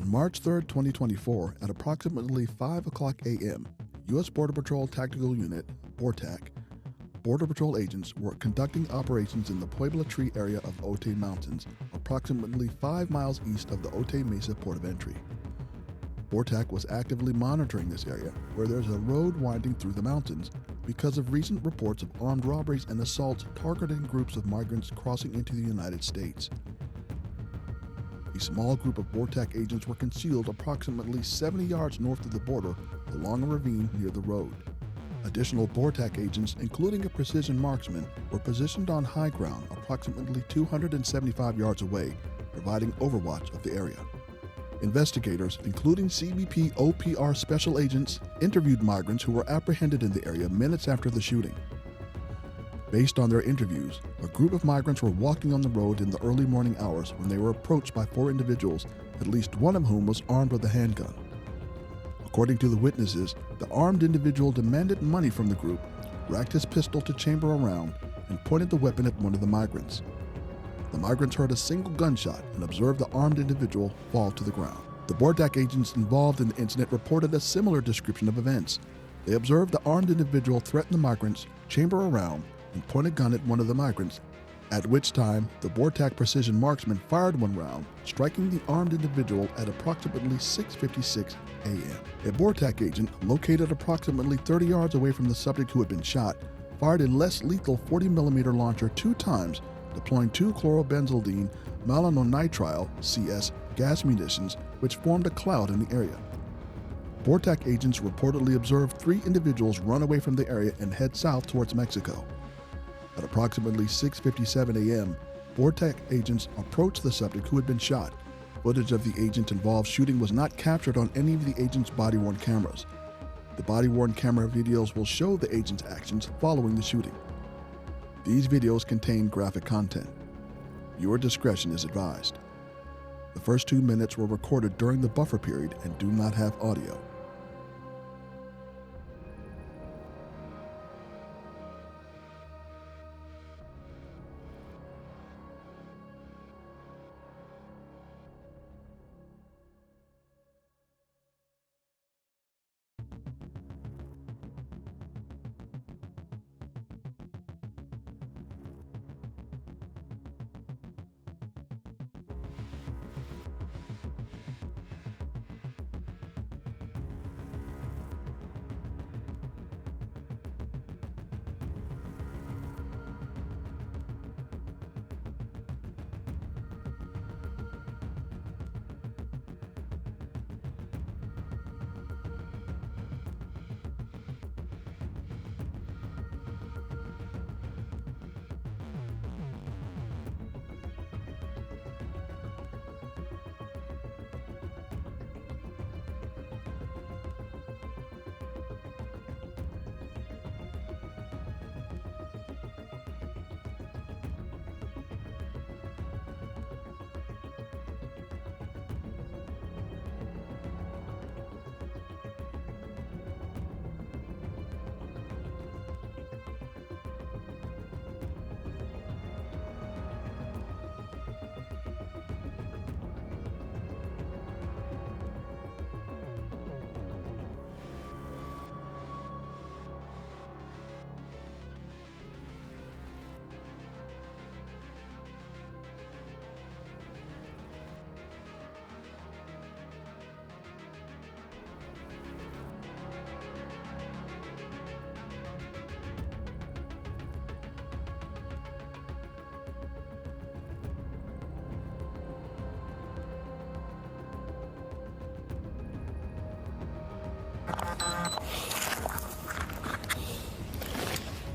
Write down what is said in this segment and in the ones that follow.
On March 3, 2024, at approximately 5 o'clock a.m., U.S. Border Patrol Tactical Unit, BORTAC, Border Patrol agents were conducting operations in the Puebla Tree area of Otay Mountains, approximately 5 miles east of the Otay Mesa port of entry. BORTAC was actively monitoring this area, where there's a road winding through the mountains, because of recent reports of armed robberies and assaults targeting groups of migrants crossing into the United States. A small group of BORTAC agents were concealed approximately 70 yards north of the border along a ravine near the road. Additional BORTAC agents, including a precision marksman, were positioned on high ground approximately 275 yards away, providing overwatch of the area. Investigators, including CBP OPR special agents, interviewed migrants who were apprehended in the area minutes after the shooting. Based on their interviews, a group of migrants were walking on the road in the early morning hours when they were approached by 4 individuals, at least one of whom was armed with a handgun. According to the witnesses, the armed individual demanded money from the group, racked his pistol to chamber a round, and pointed the weapon at one of the migrants. The migrants heard a single gunshot and observed the armed individual fall to the ground. The BORTAC agents involved in the incident reported a similar description of events. They observed the armed individual threaten the migrants, chamber a round, and point a gun at one of the migrants, at which time the BORTAC precision marksman fired one round, striking the armed individual at approximately 6:56 a.m. A BORTAC agent, located approximately 30 yards away from the subject who had been shot, fired a less lethal 40mm launcher 2 times, deploying 2 chlorobenzaldine malonitrile CS gas munitions, which formed a cloud in the area. BORTAC agents reportedly observed 3 individuals run away from the area and head south towards Mexico. At approximately 6:57 a.m., BORTAC agents approached the subject who had been shot. Footage of the agent-involved shooting was not captured on any of the agent's body-worn cameras. The body-worn camera videos will show the agent's actions following the shooting. These videos contain graphic content. Your discretion is advised. The first 2 minutes were recorded during the buffer period and do not have audio.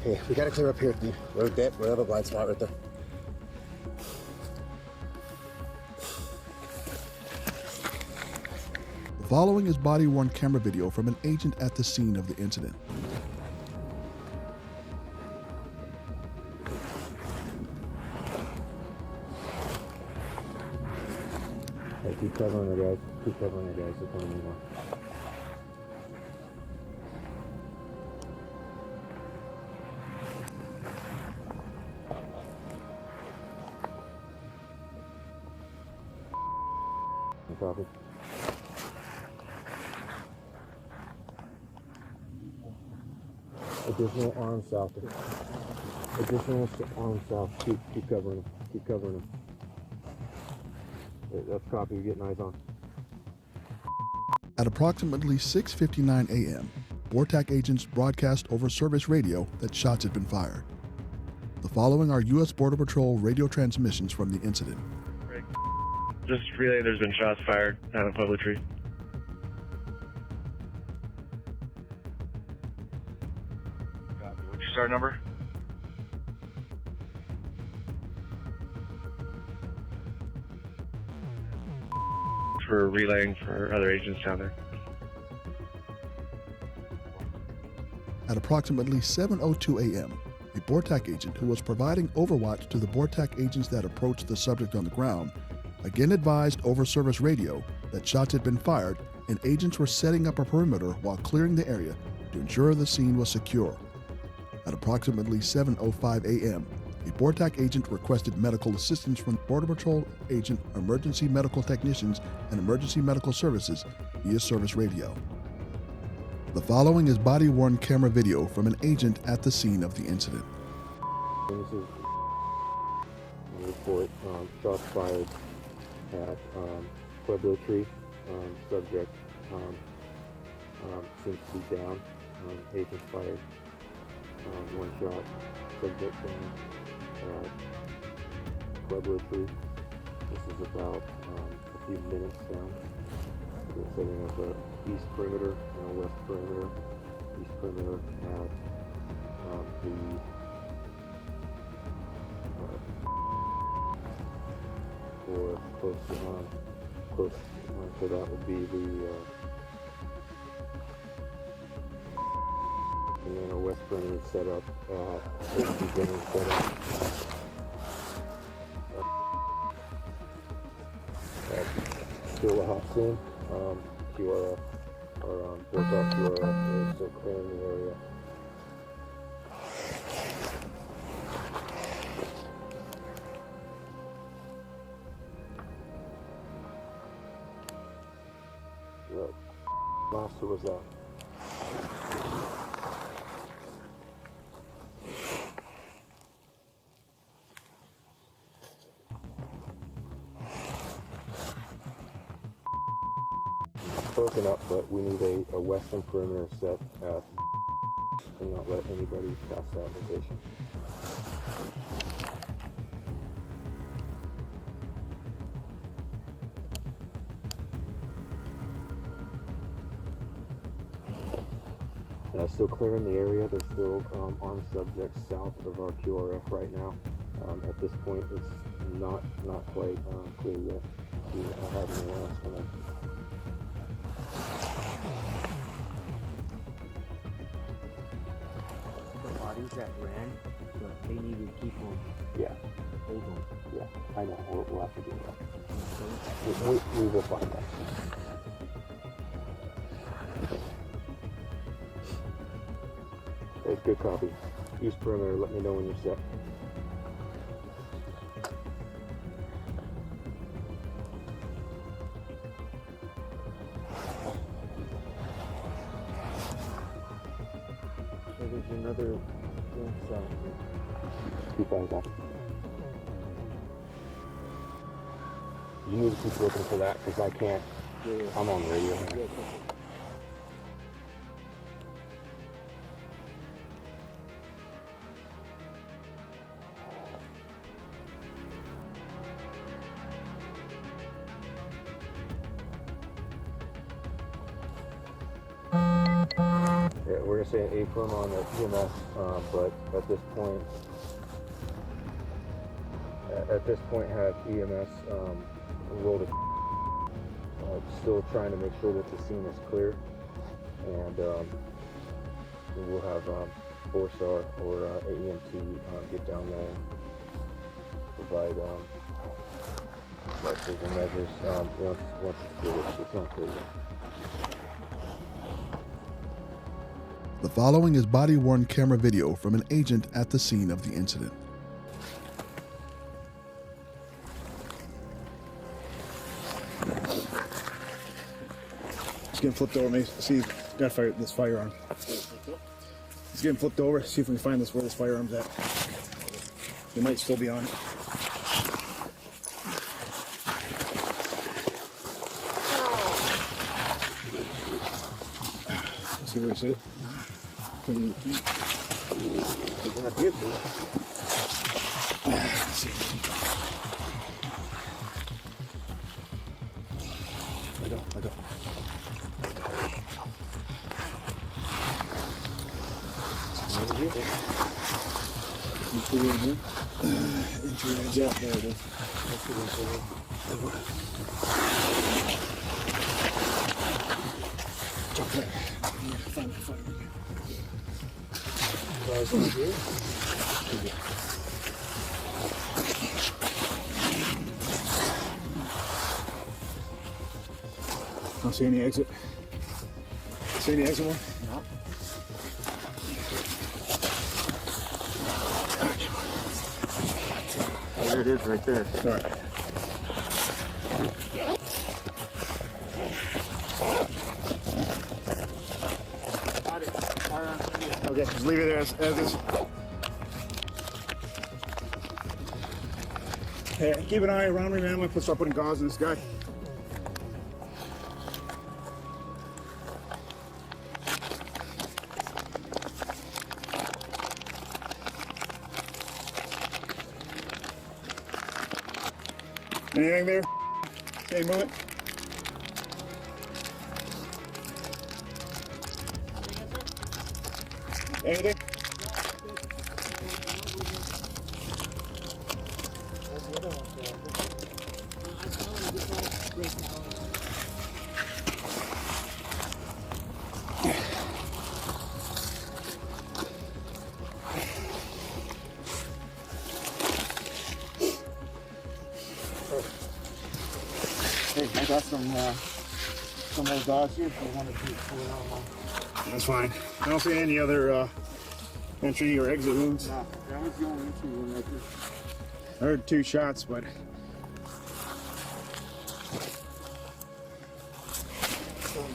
Okay, we gotta clear up here at the road dip. We have a blind spot right there. The following is body-worn camera video from an agent at the scene of the incident. Hey, keep covering the guys. Keep covering the guys. There's one anymore. No problem. Additional arm south. Additional arm south. Keep covering him. Keep covering him. That's copy. You're getting eyes on. At approximately 6:59 a.m., BORTAC agents broadcast over service radio that shots had been fired. The following are U.S. Border Patrol radio transmissions from the incident. Just relay there's been shots fired out of Public Tree. What's your start number? For relaying for other agents down there. At approximately 7:02 a.m., a BORTAC agent who was providing overwatch to the BORTAC agents that approached the subject on the ground again advised over service radio that shots had been fired and agents were setting up a perimeter while clearing the area to ensure the scene was secure. At approximately 7:05 a.m., a BORTAC agent requested medical assistance from Border Patrol agent, emergency medical technicians, and emergency medical services via service radio. The following is body-worn camera video from an agent at the scene of the incident. This is a report. Shots fired at Pueblo Tree. Subject seems to be down. Agent fired one shot. Subject down at Pueblo Tree. This is about a few minutes down. We're setting up a east perimeter and a west perimeter. East perimeter at or close so that would be the and then our west perimeter is set up still a hot scene. QRF or BORTAC QRF is still clearing the area. Last, who was that? Broken up, but we need a western perimeter set at and not let anybody pass that location. Still clearing the area. There's still armed subjects south of our QRF right now. At this point, it's not quite clear yet. We have anyone else coming. The bodies that ran, but they need to keep them. Yeah. Hold them. Yeah, I know. We'll have to do that. We will find that. Good copy. East perimeter, let me know when you're set. So there's another one south. Keep eyes on. You need to keep looking for that because I can't. Yeah. I'm on radio. Yeah. We're gonna say an A-firm on the EMS, but at this point have EMS rolled still trying to make sure that the scene is clear, and we'll have Borsar or AEMT get down there and provide and measures once it's clear. It's not clear yet. The following is body-worn camera video from an agent at the scene of the incident. He's getting flipped over. Maybe see, gotta fire this firearm. He's getting flipped over. See if we can find this where this firearm's at. It might still be on it. Let's see where he's at. Let's see. Let go. Yeah, there it is. Jump there. Find Don't see any exit. See any exit one? No. There it is right there. All right. Okay, just leave it there as is. Hey, keep an eye around me, man. I'm gonna start putting gauze in this guy. Anything there? Hey, move it. Anything? Hey, I got some old dogs here if you want to pull it out. That's fine. I don't see any other entry or exit wounds. No, that was the only entry wound right there. I heard 2 shots, but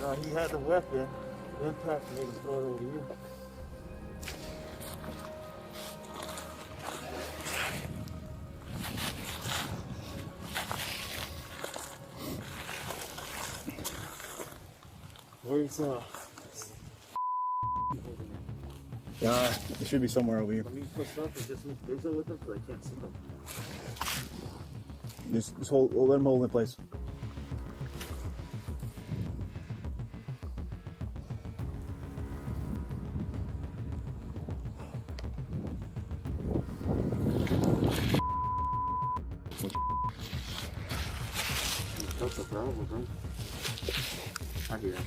So he had the weapon. The impact made him throw it over here. Where's it should be somewhere over here. Let me push up and just make visual with them because I can't see them. Just hold, let him hold in place. That's a problem, bro. I hear it.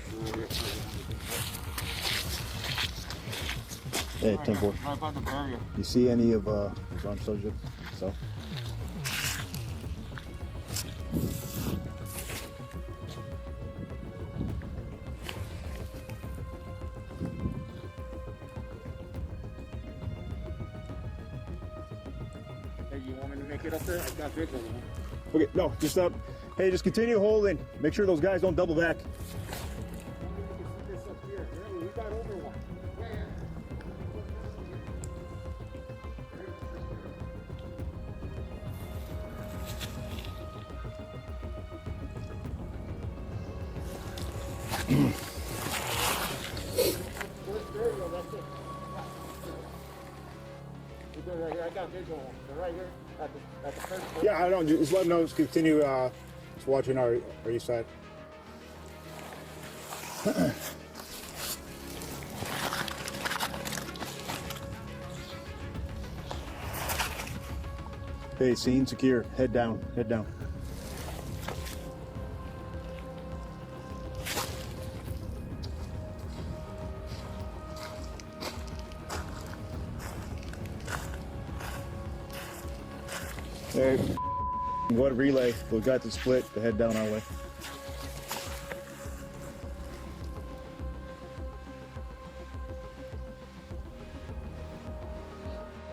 Hey, 10-4. Right by the barrier. You see any of his armed subjects? So. Hey, you want me to make it up there? I got visual. Okay, no, just hey, just continue holding. Make sure those guys don't double back. This up here. We got over one. Right here. I got visual. They're right here at the first place. Yeah, I don't. Just let them know. Just continue just watching our east side. Hey, scene secure. Head down. Head down. Hey, what relay? We got to split to head down our way.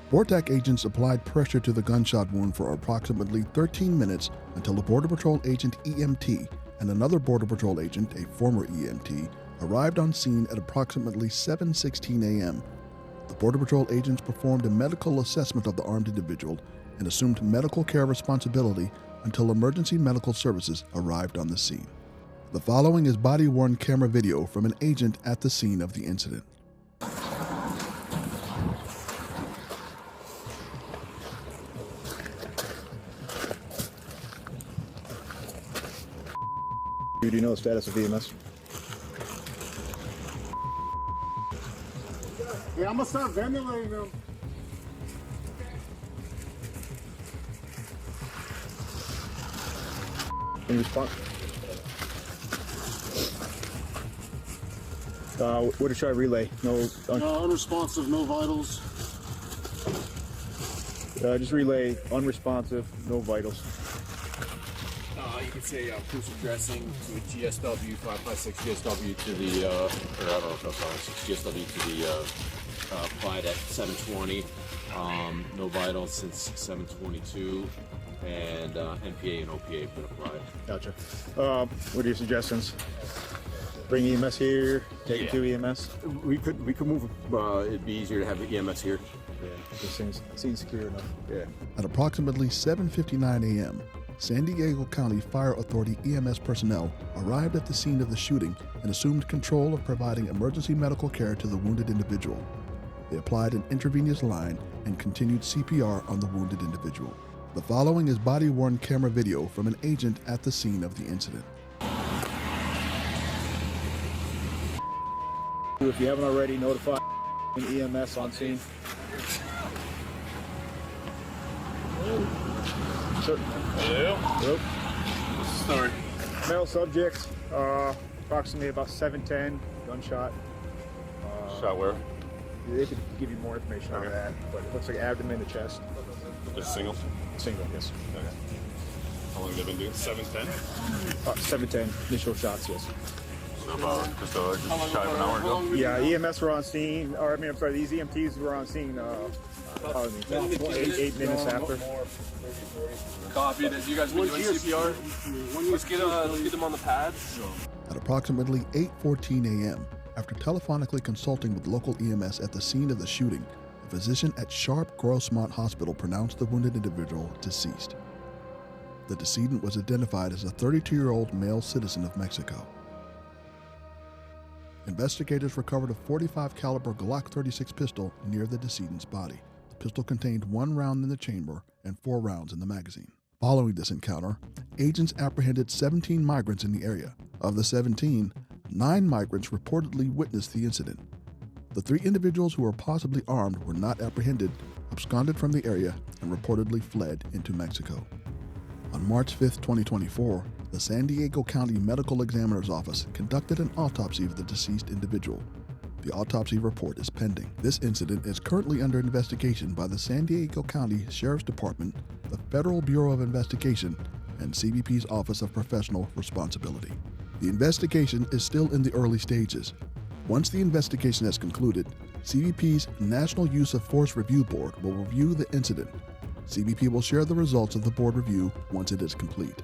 BORTAC agents applied pressure to the gunshot wound for approximately 13 minutes until a Border Patrol agent EMT and another Border Patrol agent, a former EMT, arrived on scene at approximately 7:16 a.m. The Border Patrol agents performed a medical assessment of the armed individual and assumed medical care responsibility until emergency medical services arrived on the scene. The following is body-worn camera video from an agent at the scene of the incident. Do you know the status of EMS? Yeah, I'm gonna start ventilating them. Any response? What did I relay? No, Unresponsive, no vitals. just relay unresponsive, no vitals. You could say proof of addressing to GSW 556 GSW to the or I don't know if that's 556 GSW to the applied at 720. No vitals since 722, and NPA and OPA have been applied. Gotcha. What are your suggestions? Bring EMS here. Take it to EMS. We could move. It'd be easier to have the EMS here. Yeah, this seems secure enough. Yeah. At approximately 7:59 a.m., San Diego County Fire Authority EMS personnel arrived at the scene of the shooting and assumed control of providing emergency medical care to the wounded individual. They applied an intravenous line and continued CPR on the wounded individual. The following is body-worn camera video from an agent at the scene of the incident. If you haven't already, notify EMS on scene. Sir. Hello. Sorry. Male subject, approximately about 7'10", gunshot. Shot where? They could give you more information on that, but it looks like abdomen to chest. Just single? Single, yes. Okay. How long have they been doing? 7:10? 7'10", initial shots, yes. So about just shy of an hour ago? Yeah, EMS were on scene, or I mean, I'm sorry, these EMTs were on scene 8 minutes after. Copy. You guys been doing CPR? Let's get them on the pads. At approximately 8:14 a.m., after telephonically consulting with local EMS at the scene of the shooting, a physician at Sharp Grossmont Hospital pronounced the wounded individual deceased. The decedent was identified as a 32-year-old male citizen of Mexico. Investigators recovered a .45 caliber Glock 36 pistol near the decedent's body. The pistol contained 1 round in the chamber and 4 rounds in the magazine. Following this encounter, agents apprehended 17 migrants in the area. Of the 17, 9 migrants reportedly witnessed the incident. The 3 individuals who were possibly armed were not apprehended, absconded from the area, and reportedly fled into Mexico. On March 5, 2024, the San Diego County Medical Examiner's Office conducted an autopsy of the deceased individual. The autopsy report is pending. This incident is currently under investigation by the San Diego County Sheriff's Department, the Federal Bureau of Investigation, and CBP's Office of Professional Responsibility. The investigation is still in the early stages. Once the investigation has concluded, CBP's National Use of Force Review Board will review the incident. CBP will share the results of the board review once it is complete.